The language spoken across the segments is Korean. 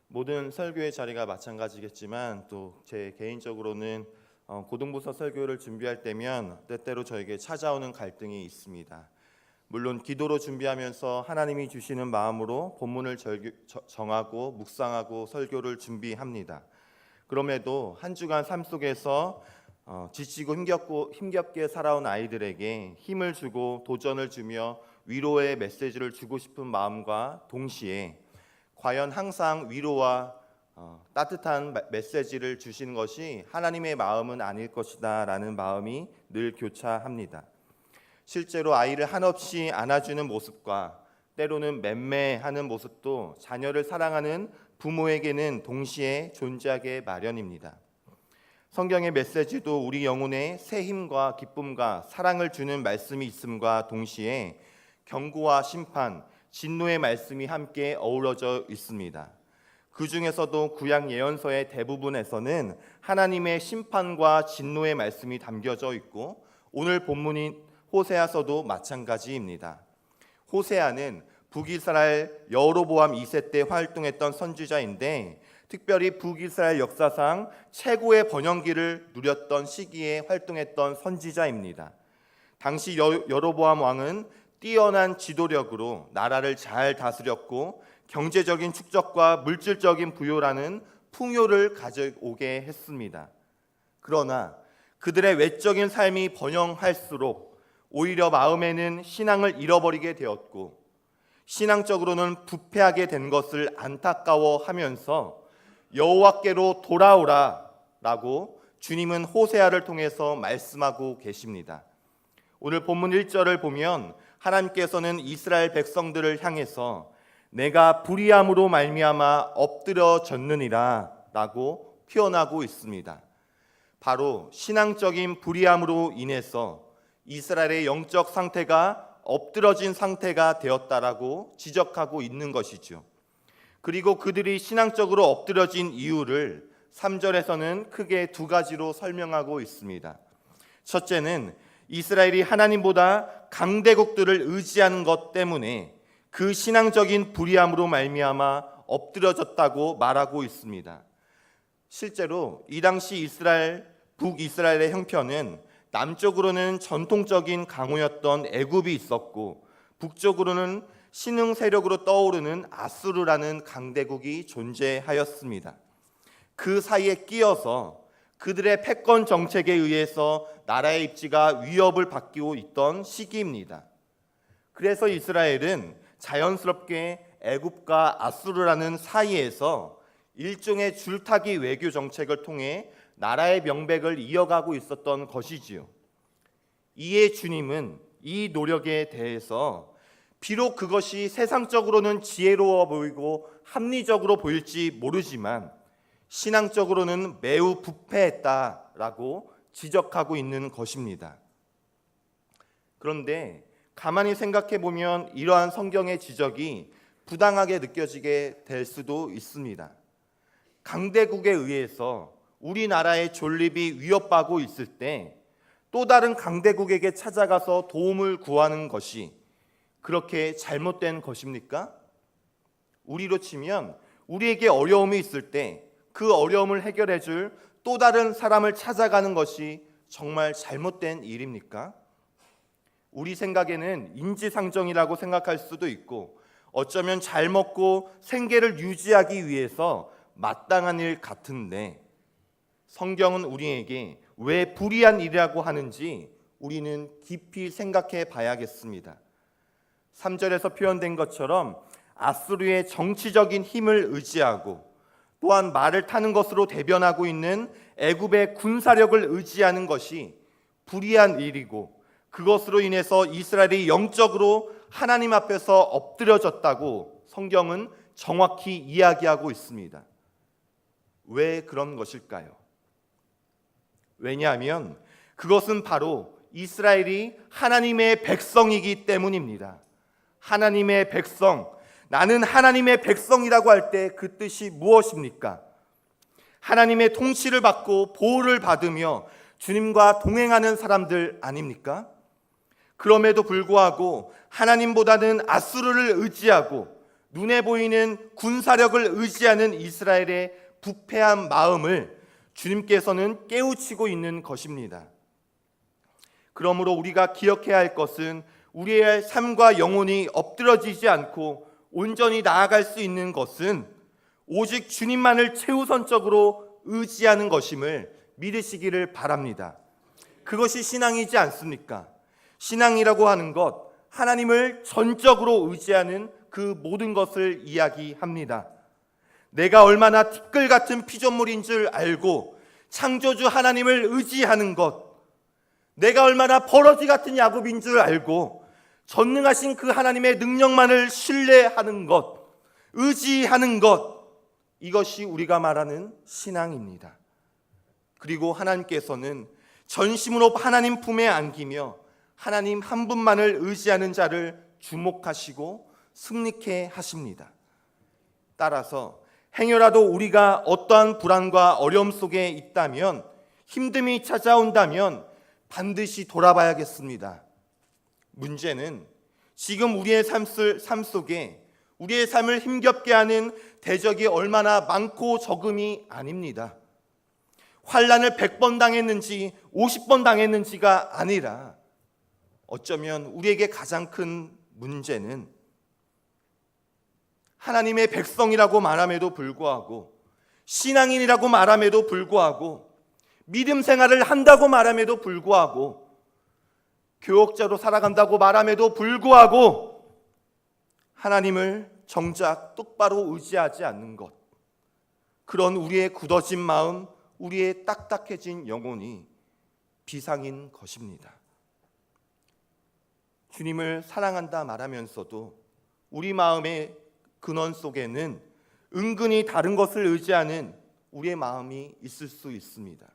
모든 설교의 자리가 마찬가지겠지만 또 제 개인적으로는 고등부서 설교를 준비할 때면 때때로 저에게 찾아오는 갈등이 있습니다. 물론 기도로 준비하면서 하나님이 주시는 마음으로 본문을 정하고 묵상하고 설교를 준비합니다. 그럼에도 한 주간 삶 속에서 지치고 힘겹게 살아온 아이들에게 힘을 주고 도전을 주며 위로의 메시지를 주고 싶은 마음과 동시에 과연 항상 위로와 따뜻한 메시지를 주시는 것이 하나님의 마음은 아닐 것이다 라는 마음이 늘 교차합니다. 실제로 아이를 한없이 안아주는 모습과 때로는 맴매하는 모습도 자녀를 사랑하는 부모에게는 동시에 존재하게 마련입니다. 성경의 메시지도 우리 영혼에 새 힘과 기쁨과 사랑을 주는 말씀이 있음과 동시에 경고와 심판, 진노의 말씀이 함께 어우러져 있습니다. 그 중에서도 구약 예언서의 대부분에서는 하나님의 심판과 진노의 말씀이 담겨져 있고 오늘 본문인 호세아서도 마찬가지입니다. 호세아는 북이스라엘 여로보암 2세 때 활동했던 선지자인데 특별히 북이스라엘 역사상 최고의 번영기를 누렸던 시기에 활동했던 선지자입니다. 당시 여로보암 왕은 뛰어난 지도력으로 나라를 잘 다스렸고 경제적인 축적과 물질적인 부요라는 풍요를 가져오게 했습니다. 그러나 그들의 외적인 삶이 번영할수록 오히려 마음에는 신앙을 잃어버리게 되었고 신앙적으로는 부패하게 된 것을 안타까워하면서 여호와께로 돌아오라 라고 주님은 호세아를 통해서 말씀하고 계십니다. 오늘 본문 1절을 보면 하나님께서는 이스라엘 백성들을 향해서 내가 불의함으로 말미암아 엎드려졌느니라 라고 표현하고 있습니다. 바로 신앙적인 불의함으로 인해서 이스라엘의 영적 상태가 엎드러진 상태가 되었다라고 지적하고 있는 것이죠. 그리고 그들이 신앙적으로 엎드러진 이유를 3절에서는 크게 두 가지로 설명하고 있습니다. 첫째는 이스라엘이 하나님보다 강대국들을 의지하는 것 때문에 그 신앙적인 불의함으로 말미암아 엎드려졌다고 말하고 있습니다. 실제로 이 당시 북이스라엘의 형편은 남쪽으로는 전통적인 강호였던 애굽이 있었고 북쪽으로는 신흥 세력으로 떠오르는 아수르라는 강대국이 존재하였습니다. 그 사이에 끼어서 그들의 패권 정책에 의해서 나라의 입지가 위협을 받고 있던 시기입니다. 그래서 이스라엘은 자연스럽게 애굽과 아수르라는 사이에서 일종의 줄타기 외교 정책을 통해 나라의 명백을 이어가고 있었던 것이지요. 이에 주님은 이 노력에 대해서 비록 그것이 세상적으로는 지혜로워 보이고 합리적으로 보일지 모르지만 신앙적으로는 매우 부패했다라고 지적하고 있는 것입니다. 그런데 가만히 생각해 보면 이러한 성경의 지적이 부당하게 느껴지게 될 수도 있습니다. 강대국에 의해서 우리나라의 존립이 위협받고 있을 때 또 다른 강대국에게 찾아가서 도움을 구하는 것이 그렇게 잘못된 것입니까? 우리로 치면 우리에게 어려움이 있을 때 그 어려움을 해결해 줄 또 다른 사람을 찾아가는 것이 정말 잘못된 일입니까? 우리 생각에는 인지상정이라고 생각할 수도 있고 어쩌면 잘 먹고 생계를 유지하기 위해서 마땅한 일 같은데 성경은 우리에게 왜 불의한 일이라고 하는지 우리는 깊이 생각해 봐야겠습니다. 3절에서 표현된 것처럼 아수르의 정치적인 힘을 의지하고 또한 말을 타는 것으로 대변하고 있는 애굽의 군사력을 의지하는 것이 불의한 일이고 그것으로 인해서 이스라엘이 영적으로 하나님 앞에서 엎드려졌다고 성경은 정확히 이야기하고 있습니다. 왜 그런 것일까요? 왜냐하면 그것은 바로 이스라엘이 하나님의 백성이기 때문입니다. 하나님의 백성, 나는 하나님의 백성이라고 할 때 그 뜻이 무엇입니까? 하나님의 통치를 받고 보호를 받으며 주님과 동행하는 사람들 아닙니까? 그럼에도 불구하고 하나님보다는 아수르를 의지하고 눈에 보이는 군사력을 의지하는 이스라엘의 부패한 마음을 주님께서는 깨우치고 있는 것입니다. 그러므로 우리가 기억해야 할 것은 우리의 삶과 영혼이 엎드러지지 않고 온전히 나아갈 수 있는 것은 오직 주님만을 최우선적으로 의지하는 것임을 믿으시기를 바랍니다. 그것이 신앙이지 않습니까? 신앙이라고 하는 것, 하나님을 전적으로 의지하는 그 모든 것을 이야기합니다. 내가 얼마나 티끌 같은 피조물인 줄 알고 창조주 하나님을 의지하는 것, 내가 얼마나 버러지 같은 야곱인 줄 알고 전능하신 그 하나님의 능력만을 신뢰하는 것, 의지하는 것, 이것이 우리가 말하는 신앙입니다. 그리고 하나님께서는 전심으로 하나님 품에 안기며 하나님 한 분만을 의지하는 자를 주목하시고 승리케 하십니다. 따라서 행여라도 우리가 어떠한 불안과 어려움 속에 있다면, 힘듦이 찾아온다면 반드시 돌아봐야겠습니다. 문제는 지금 우리의 삶 속에 우리의 삶을 힘겹게 하는 대적이 얼마나 많고 적음이 아닙니다. 환난을 100번 당했는지 50번 당했는지가 아니라 어쩌면 우리에게 가장 큰 문제는 하나님의 백성이라고 말함에도 불구하고, 신앙인이라고 말함에도 불구하고, 믿음 생활을 한다고 말함에도 불구하고, 교역자로 살아간다고 말함에도 불구하고 하나님을 정작 똑바로 의지하지 않는 것, 그런 우리의 굳어진 마음, 우리의 딱딱해진 영혼이 비상인 것입니다. 주님을 사랑한다 말하면서도 우리 마음의 근원 속에는 은근히 다른 것을 의지하는 우리의 마음이 있을 수 있습니다.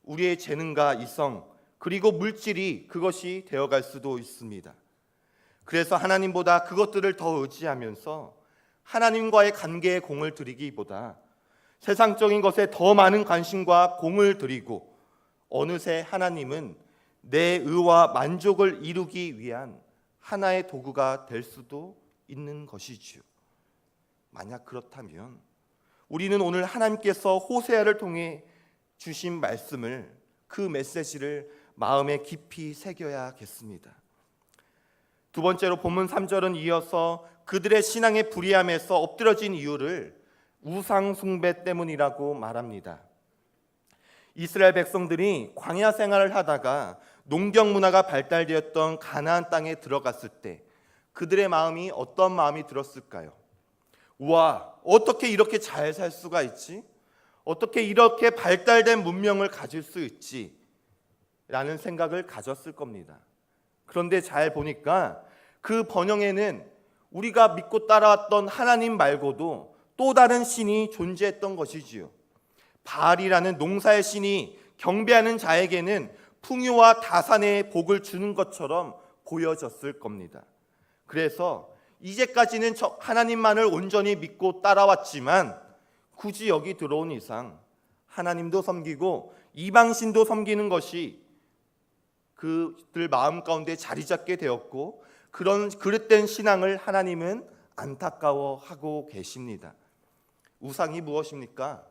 우리의 재능과 이성 그리고 물질이 그것이 되어갈 수도 있습니다. 그래서 하나님보다 그것들을 더 의지하면서 하나님과의 관계에 공을 들이기보다 세상적인 것에 더 많은 관심과 공을 들이고, 어느새 하나님은 내 의와 만족을 이루기 위한 하나의 도구가 될 수도 있는 것이지요. 만약 그렇다면 우리는 오늘 하나님께서 호세아를 통해 주신 말씀을, 그 메시지를 마음에 깊이 새겨야겠습니다. 두 번째로 본문 3절은 이어서 그들의 신앙의 불의함에서 엎드러진 이유를 우상 숭배 때문이라고 말합니다. 이스라엘 백성들이 광야 생활을 하다가 농경 문화가 발달되었던 가나안 땅에 들어갔을 때 그들의 마음이 어떤 마음이 들었을까요? 우와, 어떻게 이렇게 잘 살 수가 있지? 어떻게 이렇게 발달된 문명을 가질 수 있지? 라는 생각을 가졌을 겁니다. 그런데 잘 보니까 그 번영에는 우리가 믿고 따라왔던 하나님 말고도 또 다른 신이 존재했던 것이지요. 바알이라는 농사의 신이 경배하는 자에게는 풍요와 다산의 복을 주는 것처럼 보여졌을 겁니다. 그래서 이제까지는 하나님만을 온전히 믿고 따라왔지만 굳이 여기 들어온 이상 하나님도 섬기고 이방신도 섬기는 것이 그들 마음 가운데 자리 잡게 되었고, 그런 그릇된 신앙을 하나님은 안타까워하고 계십니다. 우상이 무엇입니까?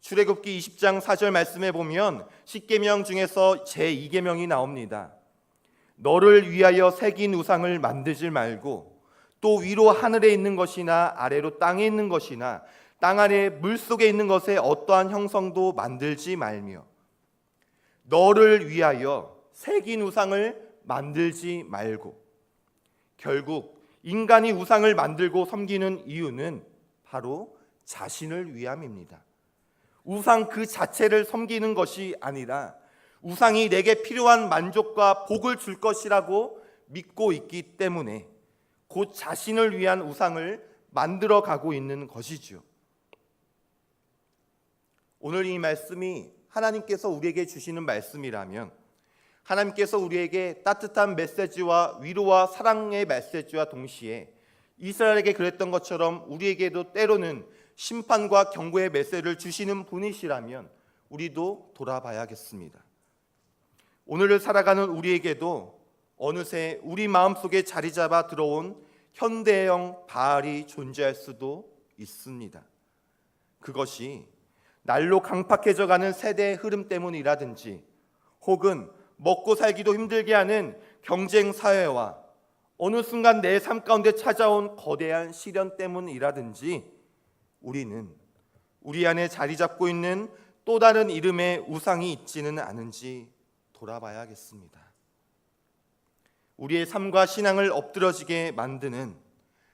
출애굽기 20장 4절 말씀에 보면 10계명 중에서 제2계명이 나옵니다. 너를 위하여 새긴 우상을 만들지 말고, 또 위로 하늘에 있는 것이나 아래로 땅에 있는 것이나 땅 아래 물속에 있는 것에 어떠한 형성도 만들지 말며. 너를 위하여 새긴 우상을 만들지 말고. 결국 인간이 우상을 만들고 섬기는 이유는 바로 자신을 위함입니다. 우상 그 자체를 섬기는 것이 아니라 우상이 내게 필요한 만족과 복을 줄 것이라고 믿고 있기 때문에 곧 자신을 위한 우상을 만들어 가고 있는 것이죠. 오늘 이 말씀이 하나님께서 우리에게 주시는 말씀이라면, 하나님께서 우리에게 따뜻한 메시지와 위로와 사랑의 메시지와 동시에 이스라엘에게 그랬던 것처럼 우리에게도 때로는 심판과 경고의 메시지를 주시는 분이시라면 우리도 돌아봐야겠습니다. 오늘을 살아가는 우리에게도 어느새 우리 마음속에 자리 잡아 들어온 현대형 바알이 존재할 수도 있습니다. 그것이 날로 강팍해져가는 세대의 흐름 때문이라든지 혹은 먹고 살기도 힘들게 하는 경쟁 사회와 어느 순간 내 삶 가운데 찾아온 거대한 시련 때문이라든지 우리는 우리 안에 자리 잡고 있는 또 다른 이름의 우상이 있지는 않은지 돌아봐야겠습니다. 우리의 삶과 신앙을 엎드러지게 만드는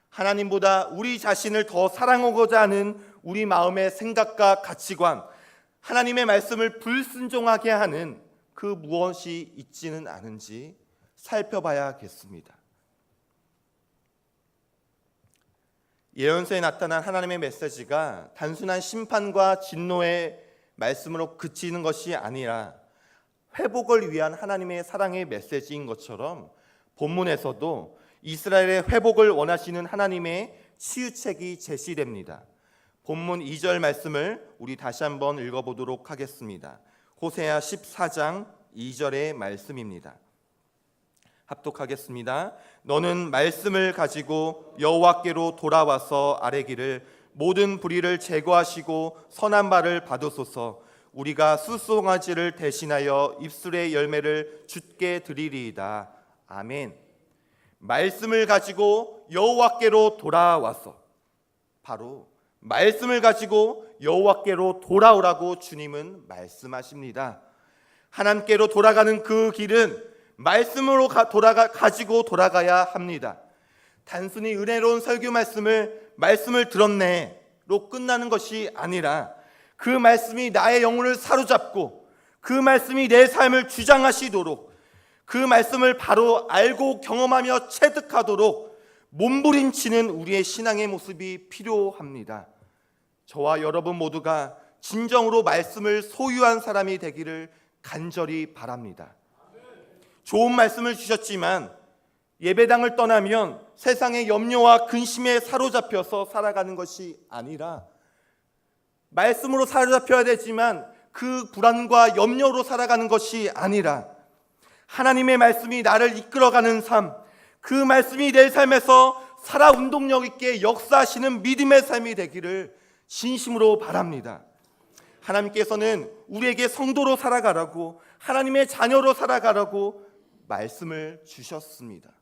하나님보다 우리 자신을 더 사랑하고자 하는 우리 마음의 생각과 가치관, 하나님의 말씀을 불순종하게 하는 그 무엇이 있지는 않은지 살펴봐야겠습니다. 예언서에 나타난 하나님의 메시지가 단순한 심판과 진노의 말씀으로 그치는 것이 아니라 회복을 위한 하나님의 사랑의 메시지인 것처럼 본문에서도 이스라엘의 회복을 원하시는 하나님의 치유책이 제시됩니다. 본문 2절 말씀을 우리 다시 한번 읽어보도록 하겠습니다. 호세아 14장 2절의 말씀입니다. 합독하겠습니다. 너는 말씀을 가지고 여호와께로 돌아와서 아뢰기를 모든 불의를 제거하시고 선한 말을 받으소서. 우리가 수송아지를 대신하여 입술의 열매를 주께 드리리이다. 아멘. 말씀을 가지고 여호와께로 돌아와서, 바로 말씀을 가지고 여호와께로 돌아오라고 주님은 말씀하십니다. 하나님께로 돌아가는 그 길은 말씀으로 가지고 돌아가야 합니다. 단순히 은혜로운 설교 말씀을 들었네로 끝나는 것이 아니라 그 말씀이 나의 영혼을 사로잡고 그 말씀이 내 삶을 주장하시도록, 그 말씀을 바로 알고 경험하며 체득하도록 몸부림치는 우리의 신앙의 모습이 필요합니다. 저와 여러분 모두가 진정으로 말씀을 소유한 사람이 되기를 간절히 바랍니다. 좋은 말씀을 주셨지만 예배당을 떠나면 세상의 염려와 근심에 사로잡혀서 살아가는 것이 아니라, 말씀으로 사로잡혀야 되지만 그 불안과 염려로 살아가는 것이 아니라 하나님의 말씀이 나를 이끌어가는 삶, 그 말씀이 내 삶에서 살아 운동력 있게 역사하시는 믿음의 삶이 되기를 진심으로 바랍니다. 하나님께서는 우리에게 성도로 살아가라고, 하나님의 자녀로 살아가라고 말씀을 주셨습니다.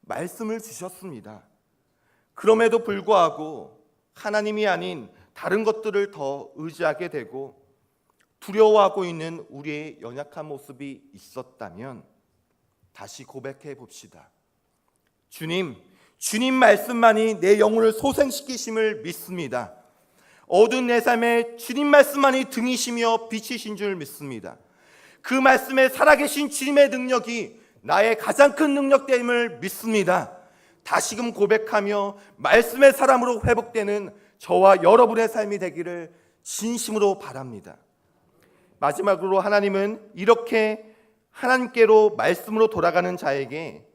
말씀을 주셨습니다. 그럼에도 불구하고 하나님이 아닌 다른 것들을 더 의지하게 되고 두려워하고 있는 우리의 연약한 모습이 있었다면 다시 고백해 봅시다. 주님 말씀만이 내 영혼을 소생시키심을 믿습니다. 어두운 내 삶에 주님 말씀만이 등이시며 빛이신 줄 믿습니다. 그 말씀에 살아계신 주님의 능력이 나의 가장 큰 능력됨을 믿습니다. 다시금 고백하며 말씀의 사람으로 회복되는 저와 여러분의 삶이 되기를 진심으로 바랍니다. 마지막으로 하나님은 이렇게 하나님께로 말씀으로 돌아가는 자에게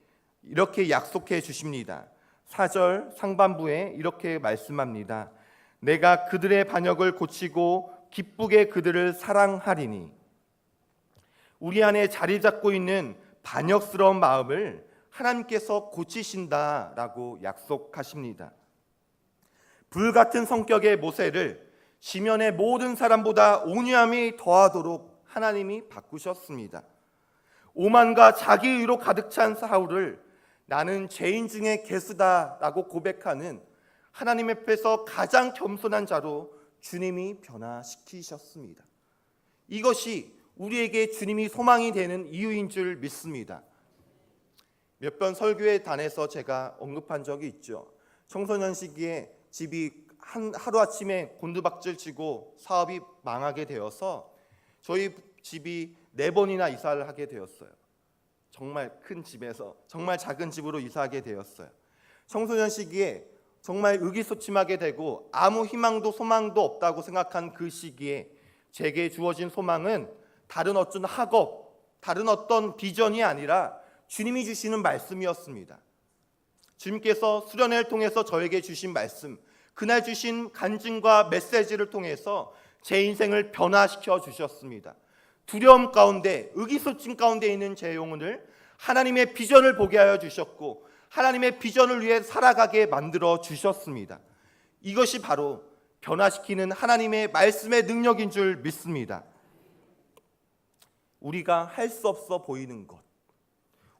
이렇게 약속해 주십니다. 4절 상반부에 이렇게 말씀합니다. 내가 그들의 반역을 고치고 기쁘게 그들을 사랑하리니. 우리 안에 자리 잡고 있는 반역스러운 마음을 하나님께서 고치신다라고 약속하십니다. 불같은 성격의 모세를 시면의 모든 사람보다 온유함이 더하도록 하나님이 바꾸셨습니다. 오만과 자기의로 가득 찬 사울을 나는 죄인 중에 괴수다라고 고백하는 하나님 앞에서 가장 겸손한 자로 주님이 변화시키셨습니다. 이것이 우리에게 주님이 소망이 되는 이유인 줄 믿습니다. 몇 번 설교회 단에서 제가 언급한 적이 있죠. 청소년 시기에 집이 하루아침에 곤두박질 치고 사업이 망하게 되어서 저희 집이 4번이나 이사를 하게 되었어요. 정말 큰 집에서 정말 작은 집으로 이사하게 되었어요. 청소년 시기에 정말 의기소침하게 되고 아무 희망도 소망도 없다고 생각한 그 시기에 제게 주어진 소망은 다른 어떤 학업, 다른 어떤 비전이 아니라 주님이 주시는 말씀이었습니다. 주님께서 수련회를 통해서 저에게 주신 말씀, 그날 주신 간증과 메시지를 통해서 제 인생을 변화시켜 주셨습니다. 두려움 가운데, 의기소침 가운데 있는 제 영혼을 하나님의 비전을 보게 하여 주셨고, 하나님의 비전을 위해 살아가게 만들어 주셨습니다. 이것이 바로 변화시키는 하나님의 말씀의 능력인 줄 믿습니다. 우리가 할 수 없어 보이는 것,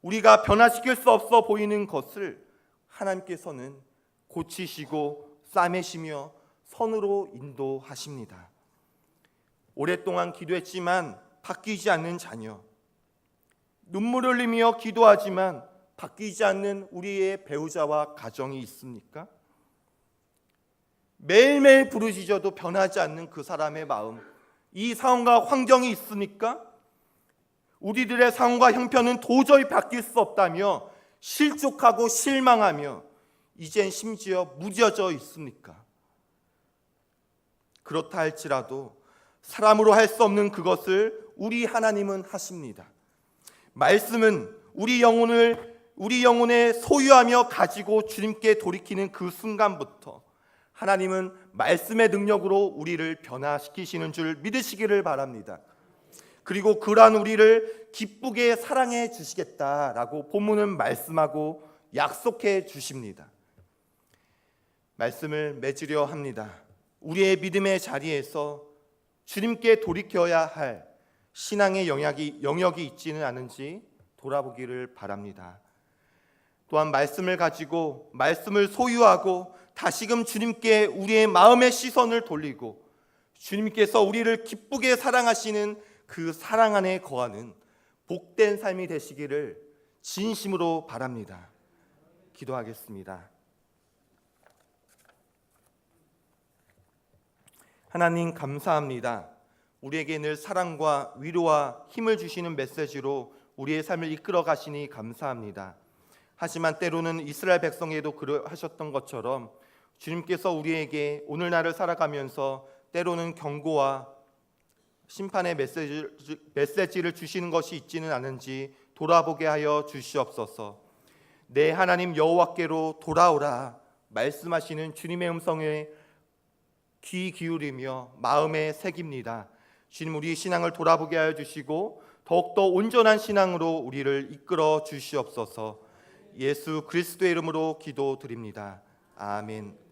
우리가 변화시킬 수 없어 보이는 것을 하나님께서는 고치시고 싸매시며 선으로 인도하십니다. 오랫동안 기도했지만 바뀌지 않는 자녀, 눈물 흘리며 기도하지만 바뀌지 않는 우리의 배우자와 가정이 있습니까? 매일매일 부르짖어도 변하지 않는 그 사람의 마음, 이 상황과 환경이 있습니까? 우리들의 상황과 형편은 도저히 바뀔 수 없다며 실족하고 실망하며 이젠 심지어 무뎌져 있습니까? 그렇다 할지라도 사람으로 할 수 없는 그것을 우리 하나님은 하십니다. 말씀은 우리 영혼에 소유하며 가지고 주님께 돌이키는 그 순간부터 하나님은 말씀의 능력으로 우리를 변화시키시는 줄 믿으시기를 바랍니다. 그리고 그러한 우리를 기쁘게 사랑해 주시겠다라고 본문은 말씀하고 약속해 주십니다. 말씀을 맺으려 합니다. 우리의 믿음의 자리에서 주님께 돌이켜야 할 신앙의 영역이 있지는 않은지 돌아보기를 바랍니다. 또한 말씀을 가지고 말씀을 소유하고 다시금 주님께 우리의 마음의 시선을 돌리고 주님께서 우리를 기쁘게 사랑하시는 그 사랑 안에 거하는 복된 삶이 되시기를 진심으로 바랍니다. 기도하겠습니다. 하나님 감사합니다. 우리에게 늘 사랑과 위로와 힘을 주시는 메시지로 우리의 삶을 이끌어 가시니 감사합니다. 하지만 때로는 이스라엘 백성에도 그러하셨던 것처럼 주님께서 우리에게 오늘날을 살아가면서 때로는 경고와 심판의 메시지를 주시는 것이 있지는 않은지 돌아보게 하여 주시옵소서. 내 하나님 여호와께로 돌아오라 말씀하시는 주님의 음성에 귀 기울이며 마음에 새깁니다. 주님, 우리 신앙을 돌아보게 하여 주시고 더욱더 온전한 신앙으로 우리를 이끌어 주시옵소서. 예수 그리스도의 이름으로 기도드립니다. 아멘.